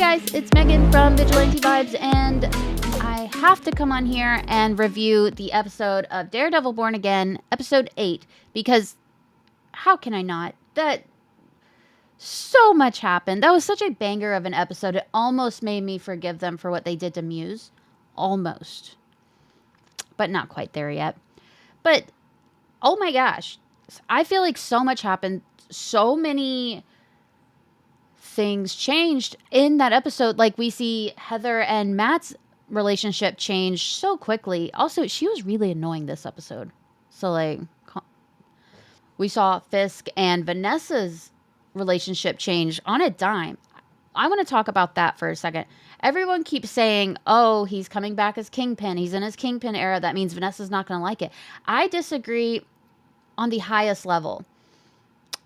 guys, it's Megan from Vigilante Vibes, and I have to come on here and review the episode of Daredevil Born Again, episode 8, because how can I not? That so much happened. That was such a banger of an episode. It almost made me forgive them for what they did to Muse. Almost. But not quite there yet. But, oh my gosh. I feel like so much happened. So many things changed in that episode. Like, we see Heather and Matt's relationship change so quickly. Also, she was really annoying this episode. So, like, we saw Fisk and Vanessa's relationship change on a dime. I want to talk about that for a second. Everyone keeps saying, oh, he's coming back as Kingpin. He's in his Kingpin era. That means Vanessa's not going to like it. I disagree on the highest level.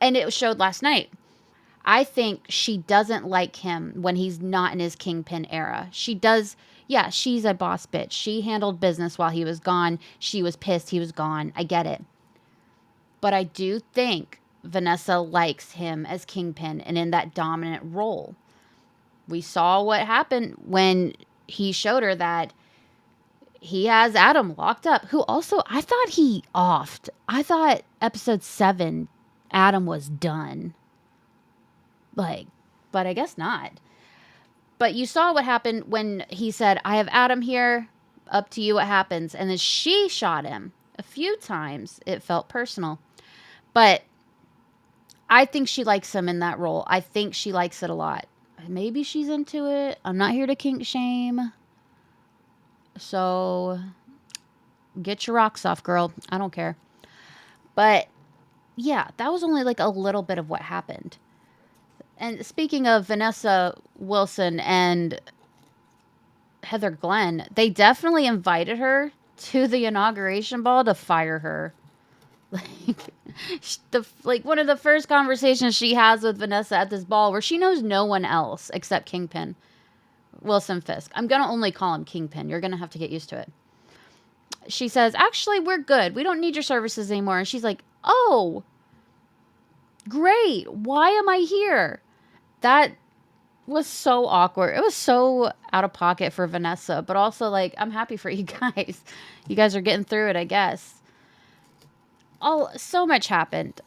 And it showed last night. I think she doesn't like him when he's not in his Kingpin era. She does. Yeah, she's a boss bitch. She handled business while he was gone. She was pissed he was gone. I get it. But I do think Vanessa likes him as Kingpin and in that dominant role. We saw what happened when he showed her that he has Adam locked up, who also, I thought he offed. I thought episode 7, Adam was done. Like, but I guess not. But you saw what happened when he said, I have Adam here, up to you what happens. And then she shot him a few times. It felt personal. But I think she likes him in that role. I think she likes it a lot. Maybe she's into it. I'm not here to kink shame. So get your rocks off, girl. I don't care. But yeah, that was only like a little bit of what happened. And speaking of Vanessa Wilson and Heather Glenn, they definitely invited her to the inauguration ball to fire her. Like one of the first conversations she has with Vanessa at this ball, where she knows no one else except Kingpin, Wilson Fisk. I'm gonna only call him Kingpin. You're gonna have to get used to it. She says, "Actually, we're good. We don't need your services anymore." And she's like, "Oh, great. Why am I here?" That was so awkward. It was so out of pocket for Vanessa, but also like, I'm happy for you guys. You guys are getting through it, I guess. So much happened.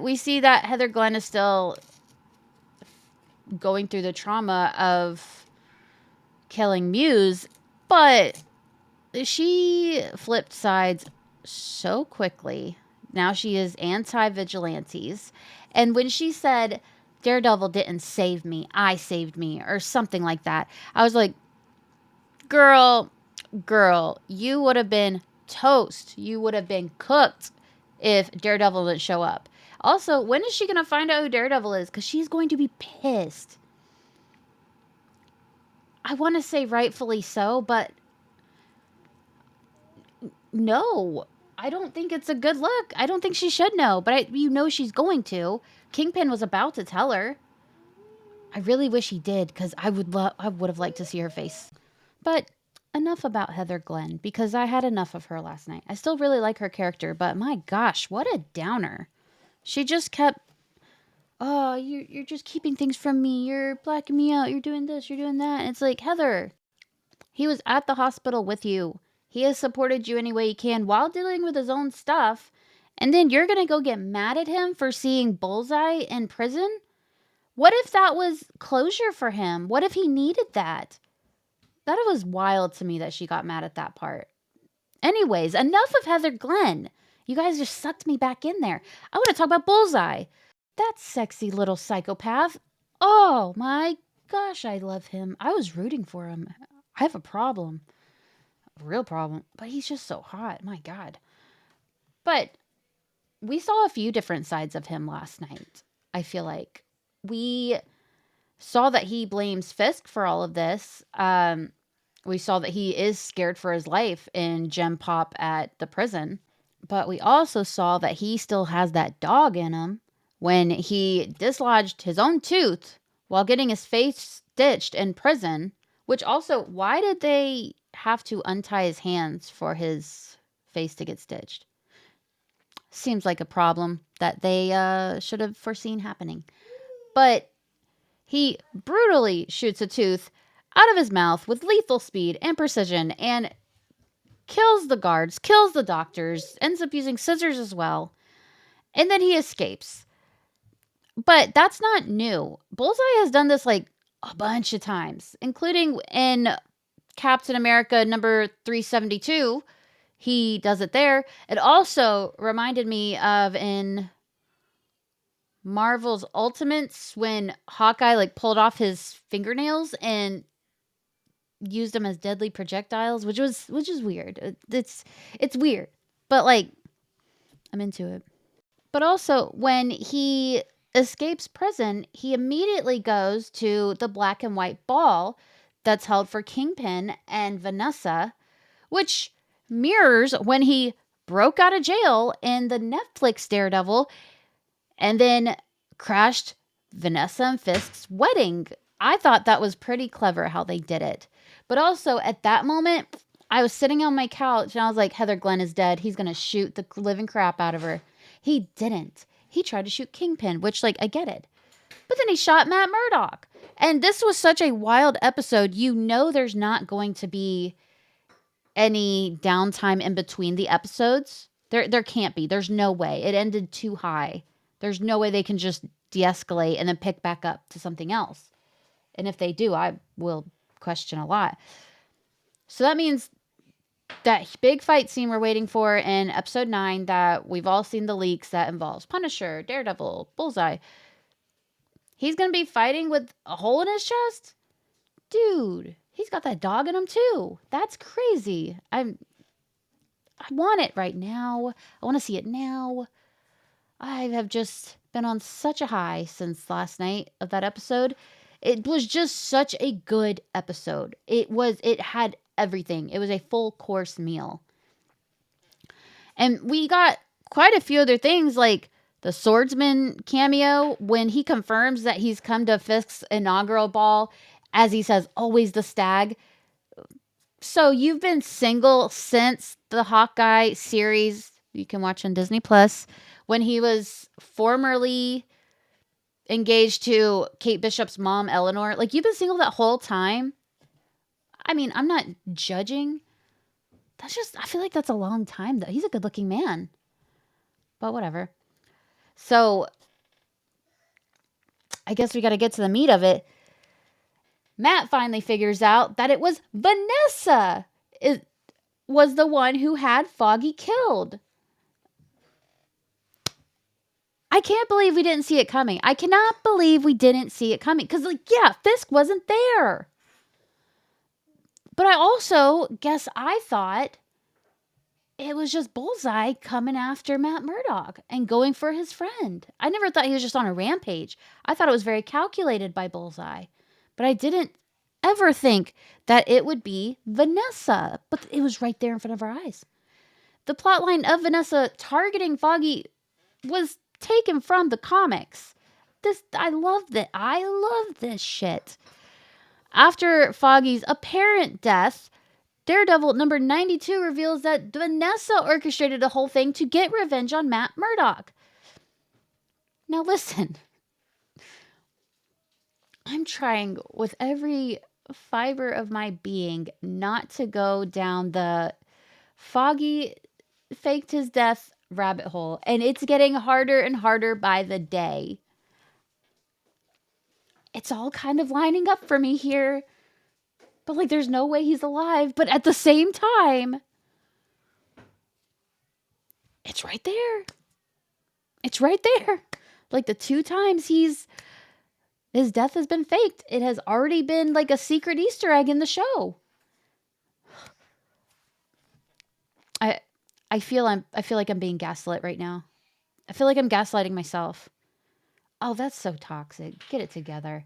We see that Heather Glenn is still going through the trauma of killing Muse, but she flipped sides so quickly. Now she is anti-vigilantes. And when she said, Daredevil didn't save me, I saved me, or something like that, I was like, girl, you would have been toast. You would have been cooked if Daredevil didn't show up. Also, when is she going to find out who Daredevil is? Because she's going to be pissed. I want to say rightfully so, but no. I don't think it's a good look. I don't think she should know, but you know she's going to. Kingpin was about to tell her. I really wish he did, because I would have liked to see her face. But enough about Heather Glenn, because I had enough of her last night. I still really like her character, but my gosh, what a downer. She just kept, oh, you're just keeping things from me. You're blacking me out. You're doing this. You're doing that. And it's like, Heather, he was at the hospital with you. He has supported you any way he can while dealing with his own stuff. And then you're going to go get mad at him for seeing Bullseye in prison? What if that was closure for him? What if he needed that? That was wild to me that she got mad at that part. Anyways, enough of Heather Glenn. You guys just sucked me back in there. I want to talk about Bullseye. That sexy little psychopath. Oh my gosh, I love him. I was rooting for him. I have a problem. A real problem. But he's just so hot. My God. But we saw a few different sides of him last night, I feel like. We saw that he blames Fisk for all of this. We saw that he is scared for his life in Gem Pop at the prison. But we also saw that he still has that dog in him when he dislodged his own tooth while getting his face stitched in prison. Which also, why did they have to untie his hands for his face to get stitched? Seems like a problem that they should have foreseen happening. But He brutally shoots a tooth out of his mouth with lethal speed and precision and kills the guards, kills the doctors, ends up using scissors as well. And then he escapes. But that's not new. Bullseye has done this like a bunch of times, including in Captain America number 372. He does it there. It also reminded me of in Marvel's Ultimates when Hawkeye like pulled off his fingernails and used them as deadly projectiles, which is weird. It's weird, but like I'm into it. But also when he escapes prison, he immediately goes to the black and white ball that's held for Kingpin and Vanessa, which mirrors when he broke out of jail in the Netflix Daredevil and then crashed Vanessa and Fisk's wedding. I thought that was pretty clever how they did it. But also at that moment, I was sitting on my couch and I was like, Heather Glenn is dead. He's going to shoot the living crap out of her. He didn't. He tried to shoot Kingpin, which, like, I get it. But then he shot Matt Murdock. And this was such a wild episode. You know, there's not going to be any downtime in between the episodes. There can't be. There's no way. It ended too high. There's no way they can just de-escalate and then pick back up to something else. And if they do, I will question a lot. So that means that big fight scene we're waiting for in episode 9 that we've all seen the leaks that involves Punisher, Daredevil, Bullseye. He's going to be fighting with a hole in his chest? Dude, he's got that dog in him too. That's crazy. I want it right now. I want to see it now. I have just been on such a high since last night of that episode. It was just such a good episode. It had everything. It was a full course meal. And we got quite a few other things like the swordsman cameo when he confirms that he's come to Fisk's inaugural ball, as he says, always the stag. So you've been single since the Hawkeye series you can watch on Disney Plus when he was formerly engaged to Kate Bishop's mom, Eleanor. Like, you've been single that whole time. I mean, I'm not judging. I feel like that's a long time, though. He's a good looking man. But whatever. So, I guess we got to get to the meat of it. Matt finally figures out that it was Vanessa was the one who had Foggy killed. I can't believe we didn't see it coming. I cannot believe we didn't see it coming. Because, like, yeah, Fisk wasn't there. But I also guess I thought it was just Bullseye coming after Matt Murdock and going for his friend. I never thought he was just on a rampage. I thought it was very calculated by Bullseye. But I didn't ever think that it would be Vanessa. But it was right there in front of our eyes. The plotline of Vanessa targeting Foggy was taken from the comics. I love this shit. After Foggy's apparent death, Daredevil number 92 reveals that Vanessa orchestrated the whole thing to get revenge on Matt Murdock. Now listen, I'm trying with every fiber of my being not to go down the Foggy faked his death rabbit hole, and it's getting harder and harder by the day. It's all kind of lining up for me here. But, like, there's no way he's alive. But at the same time, it's right there. It's right there. Like, the 2 times his death has been faked, it has already been, like, a secret Easter egg in the show. I feel like I'm being gaslit right now. I feel like I'm gaslighting myself. Oh, that's so toxic. Get it together.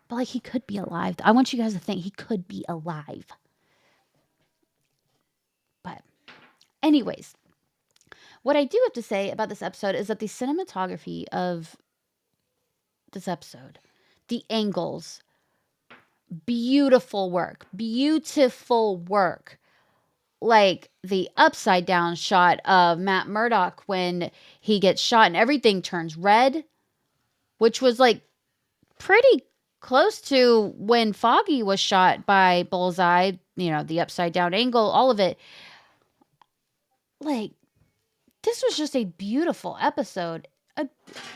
But, like, he could be alive. I want you guys to think he could be alive. But, anyways, what I do have to say about this episode is that the cinematography of this episode, the angles, beautiful work. Beautiful work. Like the upside down shot of Matt Murdock when he gets shot and everything turns red, which was like pretty close to when Foggy was shot by Bullseye, the upside down angle, all of it. Like, this was just a beautiful episode.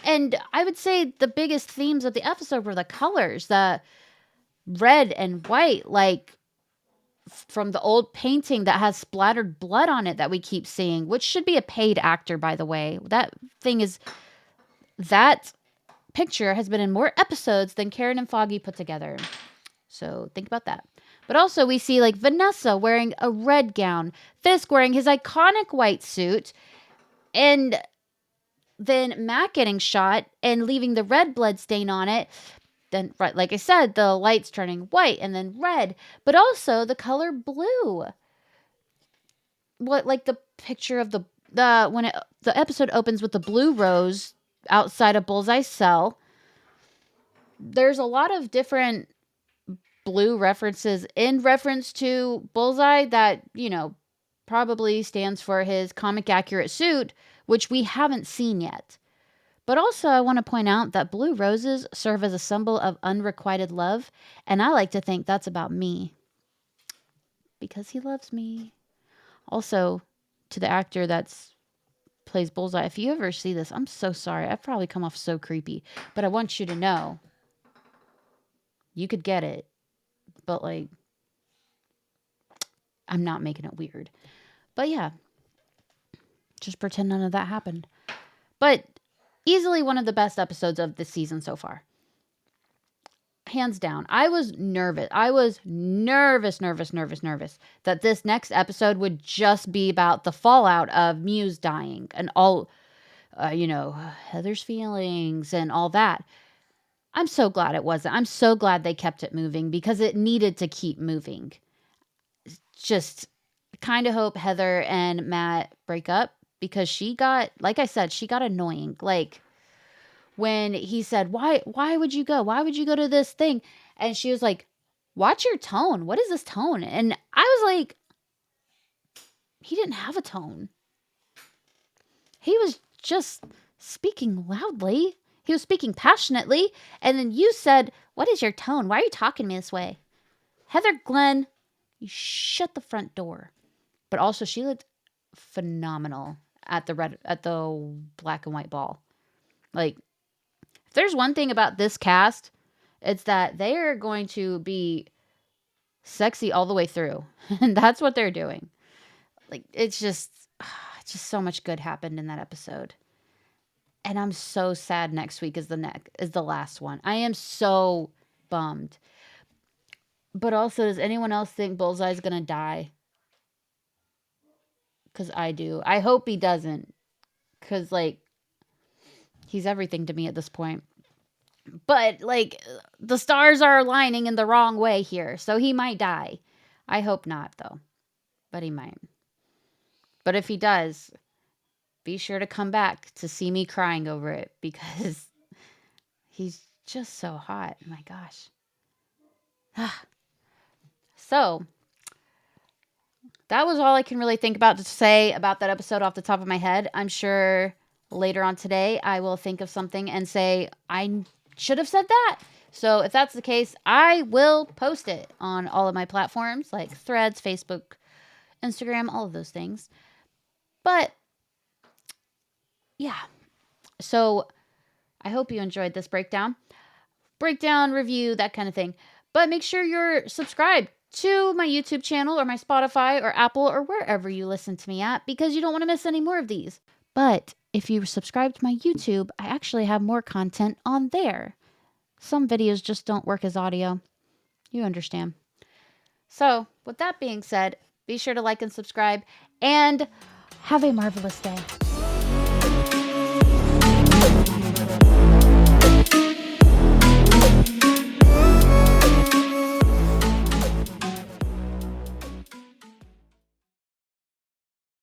And I would say the biggest themes of the episode were the colors, the red and white, like from the old painting that has splattered blood on it that we keep seeing, which should be a paid actor, by the way. That picture has been in more episodes than Karen and Foggy put together. So think about that. But also we see like Vanessa wearing a red gown, Fisk wearing his iconic white suit, and then Matt getting shot and leaving the red blood stain on it. Then, right, like I said, the lights turning white and then red, but also the color blue. What, like the picture of the episode opens with the blue rose outside of Bullseye's cell. There's a lot of different blue references in reference to Bullseye that, probably stands for his comic accurate suit, which we haven't seen yet. But also, I want to point out that blue roses serve as a symbol of unrequited love, and I like to think that's about me. Because he loves me. Also, to the actor that's plays Bullseye, if you ever see this, I'm so sorry. I've probably come off so creepy. But I want you to know, you could get it. But, like, I'm not making it weird. But yeah, just pretend none of that happened. But easily one of the best episodes of this season so far. Hands down. I was nervous. I was nervous that this next episode would just be about the fallout of Muse dying and all, Heather's feelings and all that. I'm so glad it wasn't. I'm so glad they kept it moving because it needed to keep moving. Just kind of hope Heather and Matt break up because she got, like I said, she got annoying. Like, when he said, why would you go? Why would you go to this thing? And she was like, watch your tone. What is this tone? And I was like, he didn't have a tone. He was just speaking loudly. He was speaking passionately. And then you said, what is your tone? Why are you talking to me this way? Heather Glenn, you shut the front door. But also she looked phenomenal at the black and white ball. Like, if there's one thing about this cast, it's that they are going to be sexy all the way through. And that's what they're doing. Like, it's just so much good happened in that episode. And I'm so sad next week is the last one. I am so bummed. But also, does anyone else think Bullseye's going to die? Because I do. I hope he doesn't. Because, like, he's everything to me at this point. But, like, the stars are aligning in the wrong way here. So he might die. I hope not, though. But he might. But if he does, be sure to come back to see me crying over it. Because he's just so hot. My gosh. So, that was all I can really think about to say about that episode off the top of my head. I'm sure later on today I will think of something and say, I should have said that. So if that's the case, I will post it on all of my platforms like Threads, Facebook, Instagram, all of those things. But yeah, so I hope you enjoyed this breakdown, review, that kind of thing. But make sure you're subscribed to my YouTube channel or my Spotify or Apple or wherever you listen to me at, because you don't want to miss any more of these. But if you subscribe to my YouTube, I actually have more content on there. Some videos just don't work as audio. You understand. So, with that being said, be sure to like and subscribe and have a marvelous day.